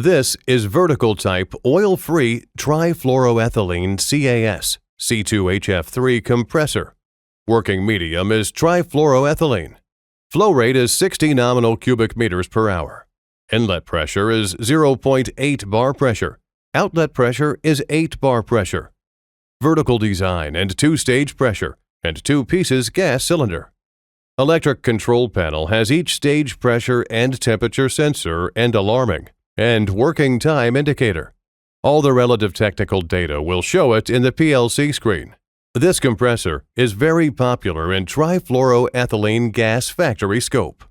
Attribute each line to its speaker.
Speaker 1: This is vertical type oil-free trifluoroethylene CAS C2HF3 compressor. Working medium is trifluoroethylene. Flow rate is 60 nominal cubic meters per hour. Inlet pressure is 0.8 bar pressure. Outlet pressure is 8 bar pressure. Vertical design and 2-stage pressure and 2 pieces gas cylinder. Electric control panel has each stage pressure and temperature sensor and alarming and working time indicator. All the relative technical data will show it in the PLC screen. This compressor is very popular in trifluoroethylene gas factory scope.